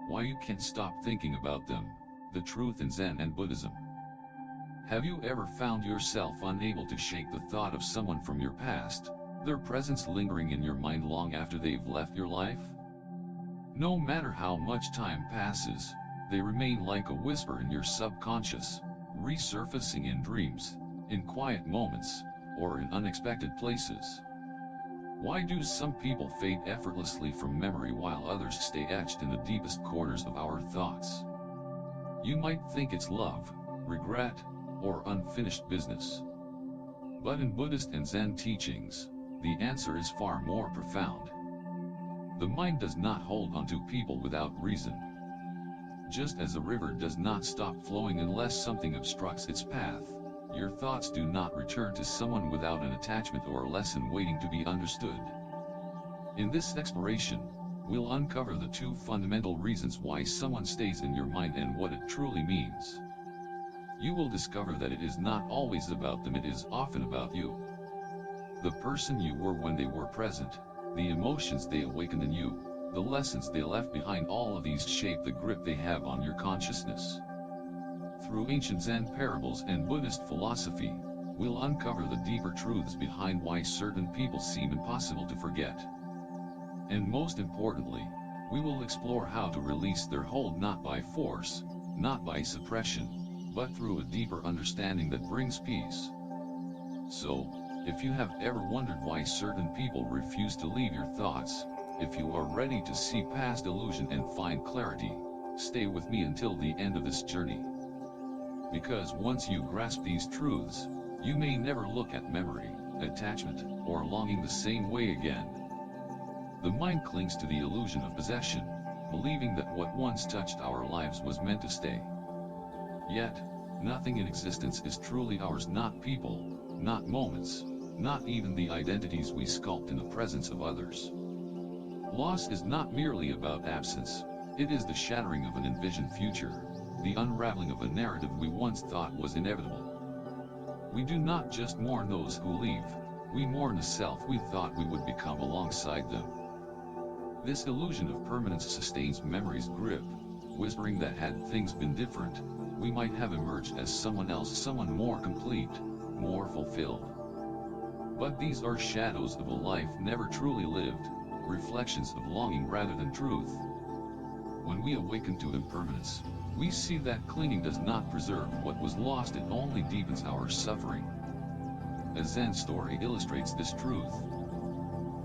why you can't stop thinking about them, the truth in Zen and Buddhism. Have you ever found yourself unable to shake the thought of someone from your past, their presence lingering in your mind long after they've left your life? No matter how much time passes, they remain like a whisper in your subconscious, resurfacing in dreams, in quiet moments, or in unexpected places. Why do some people fade effortlessly from memory while others stay etched in the deepest corners of our thoughts? You might think it's love, regret, or unfinished business. But in Buddhist and Zen teachings, the answer is far more profound. The mind does not hold onto people without reason. Just as a river does not stop flowing unless something obstructs its path, your thoughts do not return to someone without an attachment or a lesson waiting to be understood. In this exploration, we'll uncover the two fundamental reasons why someone stays in your mind and what it truly means. You will discover that it is not always about them, it is often about you. The person you were when they were present, the emotions they awakened in you, the lessons they left behind, all of these shape the grip they have on your consciousness. Through ancient Zen parables and Buddhist philosophy, we'll uncover the deeper truths behind why certain people seem impossible to forget. And most importantly, we will explore how to release their hold not by force, not by suppression, but through a deeper understanding that brings peace. So, if you have ever wondered why certain people refuse to leave your thoughts, if you are ready to see past illusion and find clarity, stay with me until the end of this journey. Because once you grasp these truths, you may never look at memory, attachment, or longing the same way again. The mind clings to the illusion of possession, believing that what once touched our lives was meant to stay. Yet, nothing in existence is truly ours, not people, not moments, not even the identities we sculpt in the presence of others. Loss is not merely about absence, it is the shattering of an envisioned future, the unraveling of a narrative we once thought was inevitable. We do not just mourn those who leave, we mourn the self we thought we would become alongside them. This illusion of permanence sustains memory's grip, whispering that had things been different, we might have emerged as someone else, someone more complete, more fulfilled. But these are shadows of a life never truly lived, reflections of longing rather than truth. When we awaken to impermanence, we see that clinging does not preserve what was lost, it only deepens our suffering. A Zen story illustrates this truth.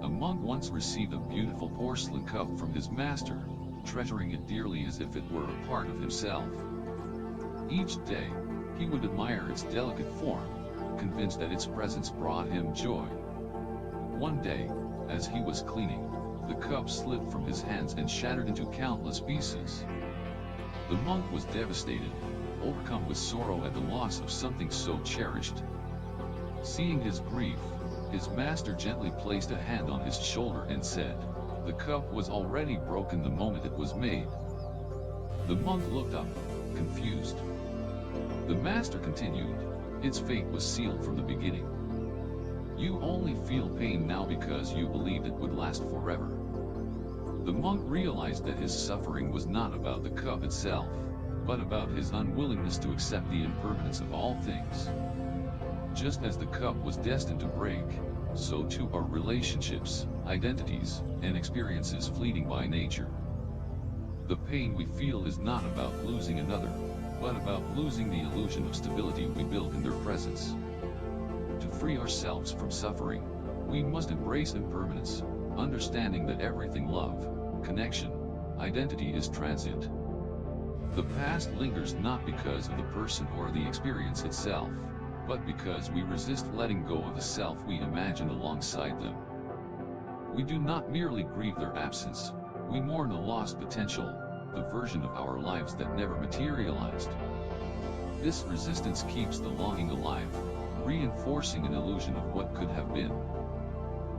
A monk once received a beautiful porcelain cup from his master, treasuring it dearly as if it were a part of himself. Each day, he would admire its delicate form, convinced that its presence brought him joy. One day, as he was cleaning, the cup slipped from his hands and shattered into countless pieces. The monk was devastated, overcome with sorrow at the loss of something so cherished. Seeing his grief, his master gently placed a hand on his shoulder and said, "The cup was already broken the moment it was made." The monk looked up, confused. The master continued, "Its fate was sealed from the beginning. You only feel pain now because you believed it would last forever." The monk realized that his suffering was not about the cup itself, but about his unwillingness to accept the impermanence of all things. Just as the cup was destined to break, so too are relationships, identities, and experiences fleeting by nature. The pain we feel is not about losing another, but about losing the illusion of stability we built in their presence. To free ourselves from suffering, we must embrace impermanence, understanding that everything love, connection, identity is transient. The past lingers not because of the person or the experience itself, but because we resist letting go of the self we imagined alongside them. We do not merely grieve their absence, we mourn the lost potential, the version of our lives that never materialized. This resistance keeps the longing alive, reinforcing an illusion of what could have been.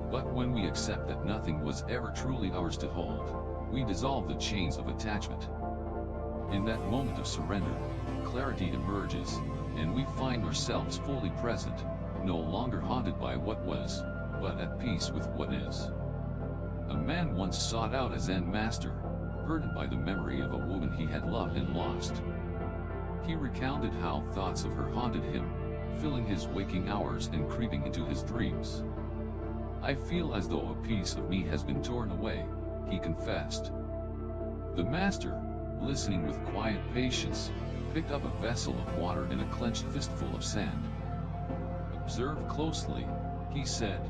But when we accept that nothing was ever truly ours to hold, we dissolve the chains of attachment. In that moment of surrender, clarity emerges, and we find ourselves fully present, no longer haunted by what was, but at peace with what is. A man once sought out a Zen master, burdened by the memory of a woman he had loved and lost. He recounted how thoughts of her haunted him, filling his waking hours and creeping into his dreams. "I feel as though a piece of me has been torn away," he confessed. The master, listening with quiet patience, picked up a vessel of water and a clenched fistful of sand. "Observe closely," he said,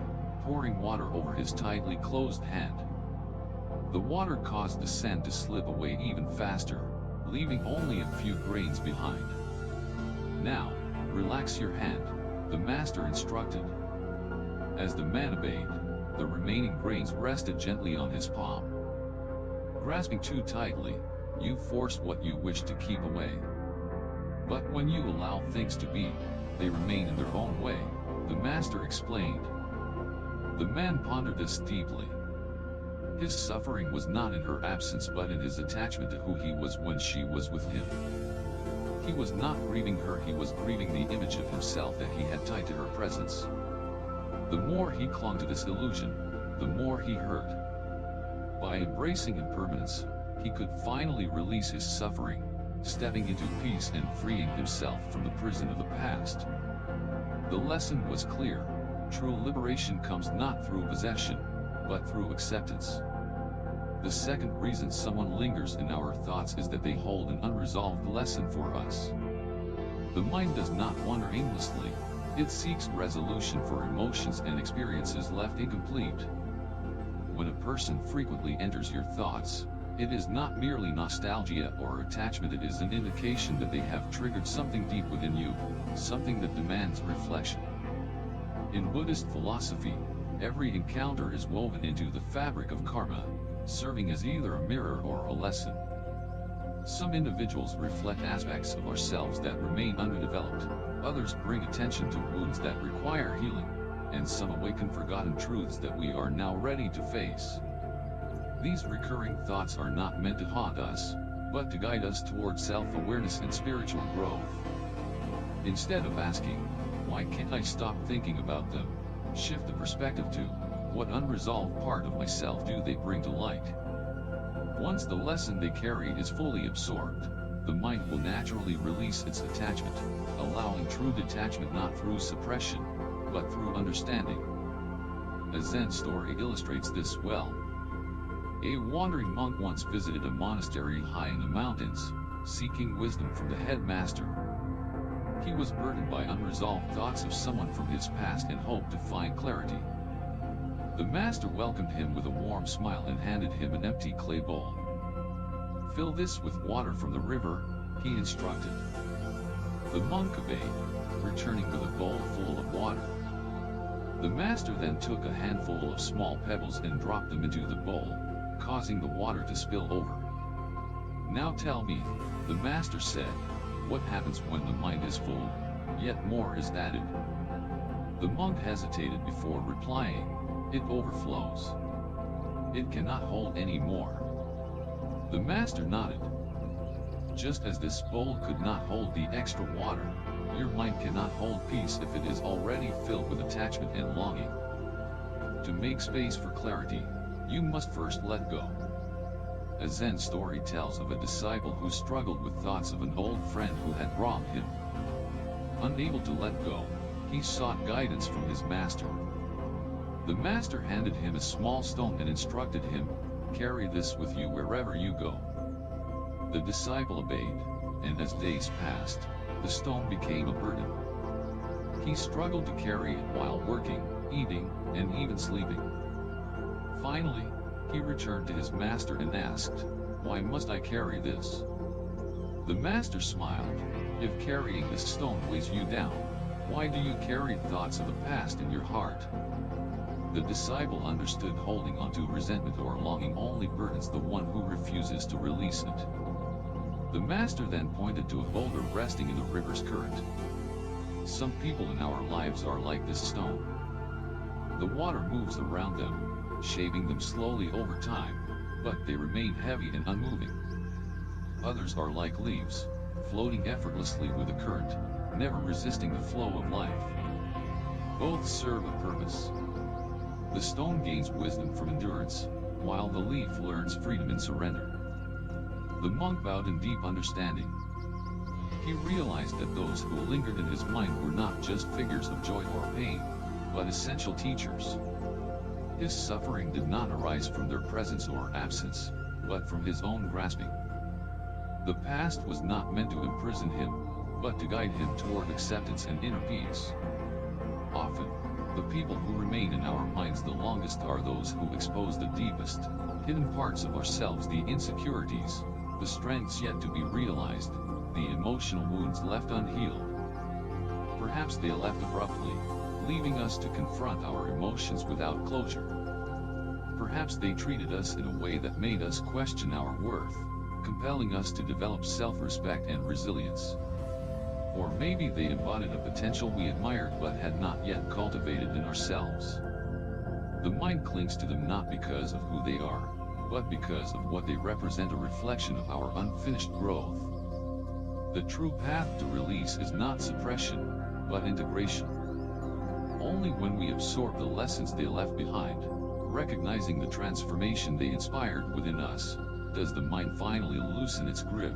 pouring water over his tightly closed hand. The water caused the sand to slip away even faster, leaving only a few grains behind. "Now, relax your hand," the master instructed. As the man obeyed, the remaining grains rested gently on his palm. "Grasping too tightly, you force what you wish to keep away. But when you allow things to be, they remain in their own way," the master explained. The man pondered this deeply. His suffering was not in her absence but in his attachment to who he was when she was with him. He was not grieving her, he was grieving the image of himself that he had tied to her presence. The more he clung to this illusion, the more he hurt. By embracing impermanence, he could finally release his suffering, stepping into peace and freeing himself from the prison of the past. The lesson was clear: true liberation comes not through possession, but through acceptance. The second reason someone lingers in our thoughts is that they hold an unresolved lesson for us. The mind does not wander aimlessly, it seeks resolution for emotions and experiences left incomplete. When a person frequently enters your thoughts, it is not merely nostalgia or attachment, it is an indication that they have triggered something deep within you, something that demands reflection. In Buddhist philosophy, every encounter is woven into the fabric of karma, serving as either a mirror or a lesson. Some individuals reflect aspects of ourselves that remain underdeveloped, others bring attention to wounds that require healing, and some awaken forgotten truths that we are now ready to face. These recurring thoughts are not meant to haunt us, but to guide us toward self-awareness and spiritual growth. Instead of asking, "Why can't I stop thinking about them?" shift the perspective to, "What unresolved part of myself do they bring to light?" Once the lesson they carry is fully absorbed, the mind will naturally release its attachment, allowing true detachment not through suppression, but through understanding. A Zen story illustrates this well. A wandering monk once visited a monastery high in the mountains, seeking wisdom from the headmaster. He was burdened by unresolved thoughts of someone from his past and hoped to find clarity. The master welcomed him with a warm smile and handed him an empty clay bowl. "Fill this with water from the river," he instructed. The monk obeyed, returning with a bowl full of water. The master then took a handful of small pebbles and dropped them into the bowl, causing the water to spill over. "Now tell me," the master said, "what happens when the mind is full, yet more is added?" The monk hesitated before replying, "It overflows. It cannot hold any more." The master nodded. "Just as this bowl could not hold the extra water, your mind cannot hold peace if it is already filled with attachment and longing. To make space for clarity, you must first let go." A Zen story tells of a disciple who struggled with thoughts of an old friend who had wronged him. Unable to let go, he sought guidance from his master. The master handed him a small stone and instructed him, "Carry this with you wherever you go." The disciple obeyed, and as days passed, the stone became a burden. He struggled to carry it while working, eating, and even sleeping. Finally, he returned to his master and asked, "Why must I carry this?" The master smiled, "If carrying this stone weighs you down, why do you carry thoughts of the past in your heart?" The disciple understood holding onto resentment or longing only burdens the one who refuses to release it. The master then pointed to a boulder resting in the river's current. Some people in our lives are like this stone. The water moves around them, shaping them slowly over time, but they remain heavy and unmoving. Others are like leaves, floating effortlessly with the current, never resisting the flow of life. Both serve a purpose. The stone gains wisdom from endurance, while the leaf learns freedom in surrender. The monk bowed in deep understanding. He realized that those who lingered in his mind were not just figures of joy or pain, but essential teachers. His suffering did not arise from their presence or absence, but from his own grasping. The past was not meant to imprison him, but to guide him toward acceptance and inner peace. Often, the people who remain in our minds the longest are those who expose the deepest, hidden parts of ourselves, the insecurities, the strengths yet to be realized, the emotional wounds left unhealed. Perhaps they left abruptly, leaving us to confront our emotions without closure. Perhaps they treated us in a way that made us question our worth, compelling us to develop self-respect and resilience. Or maybe they embodied a potential we admired but had not yet cultivated in ourselves. The mind clings to them not because of who they are, but because of what they represent, a reflection of our unfinished growth. The true path to release is not suppression, but integration. Only when we absorb the lessons they left behind, recognizing the transformation they inspired within us, does the mind finally loosen its grip.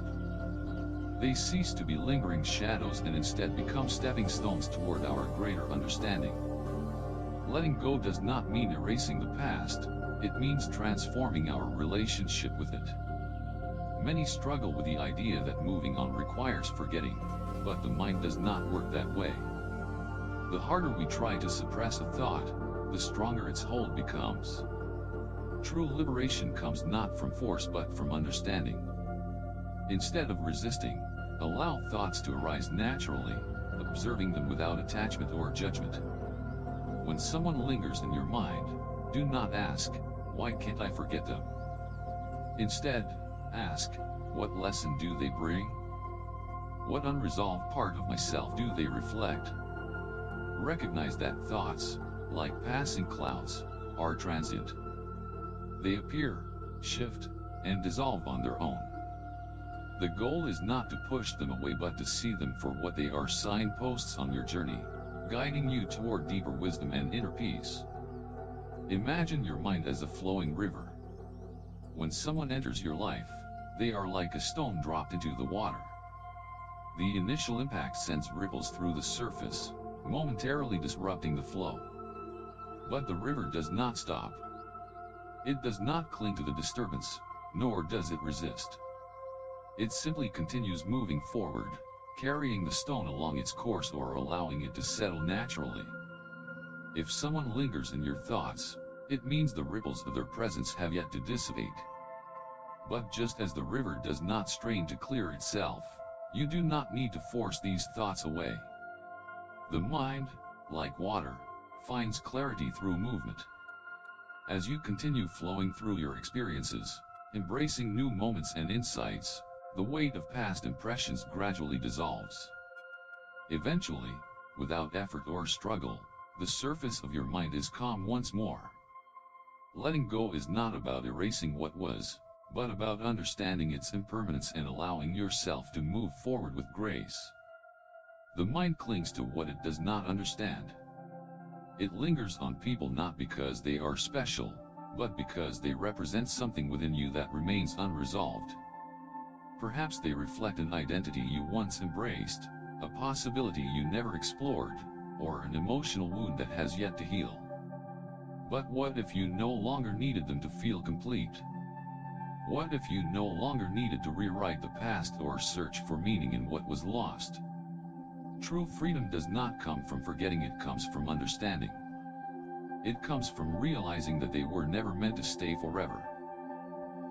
They cease to be lingering shadows and instead become stepping stones toward our greater understanding. Letting go does not mean erasing the past, it means transforming our relationship with it. Many struggle with the idea that moving on requires forgetting, but the mind does not work that way. The harder we try to suppress a thought, the stronger its hold becomes. True liberation comes not from force but from understanding. Instead of resisting, allow thoughts to arise naturally, observing them without attachment or judgment. When someone lingers in your mind, do not ask, "Why can't I forget them?" Instead, ask, "What lesson do they bring? What unresolved part of myself do they reflect?" Recognize that thoughts, like passing clouds, are transient. They appear, shift, and dissolve on their own. The goal is not to push them away but to see them for what they are, signposts on your journey, guiding you toward deeper wisdom and inner peace. Imagine your mind as a flowing river. When someone enters your life, they are like a stone dropped into the water. The initial impact sends ripples through the surface, momentarily disrupting the flow. But the river does not stop. It does not cling to the disturbance, nor does it resist. It simply continues moving forward, carrying the stone along its course or allowing it to settle naturally. If someone lingers in your thoughts, it means the ripples of their presence have yet to dissipate. But just as the river does not strain to clear itself, you do not need to force these thoughts away. The mind, like water, finds clarity through movement. As you continue flowing through your experiences, embracing new moments and insights, the weight of past impressions gradually dissolves. Eventually, without effort or struggle, the surface of your mind is calm once more. Letting go is not about erasing what was, but about understanding its impermanence and allowing yourself to move forward with grace. The mind clings to what it does not understand. It lingers on people not because they are special, but because they represent something within you that remains unresolved. Perhaps they reflect an identity you once embraced, a possibility you never explored, or an emotional wound that has yet to heal. But what if you no longer needed them to feel complete? What if you no longer needed to rewrite the past or search for meaning in what was lost? True freedom does not come from forgetting, it comes from understanding. It comes from realizing that they were never meant to stay forever.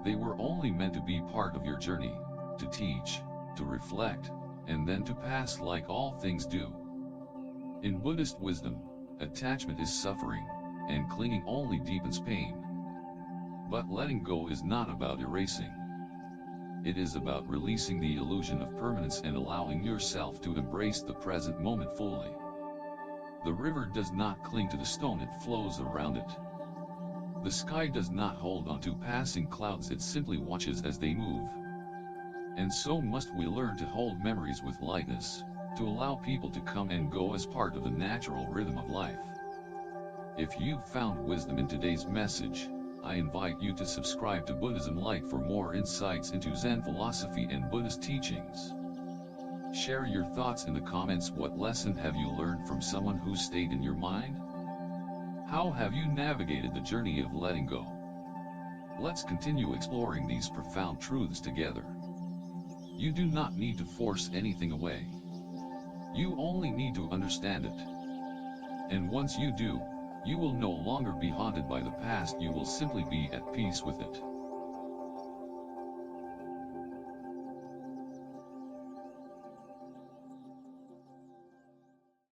They were only meant to be part of your journey, to teach, to reflect, and then to pass like all things do. In Buddhist wisdom, attachment is suffering, and clinging only deepens pain. But letting go is not about erasing. It is about releasing the illusion of permanence and allowing yourself to embrace the present moment fully. The river does not cling to the stone, it flows around it. The sky does not hold on to passing clouds, it simply watches as they move. And so must we learn to hold memories with lightness, to allow people to come and go as part of the natural rhythm of life. If you found wisdom in today's message, I invite you to subscribe to Buddhism Light for more insights into Zen philosophy and Buddhist teachings. Share your thoughts in the comments. What lesson have you learned from someone who stayed in your mind? How have you navigated the journey of letting go? Let's continue exploring these profound truths together. You do not need to force anything away. You only need to understand it. And once you do, you will no longer be haunted by the past. You will simply be at peace with it.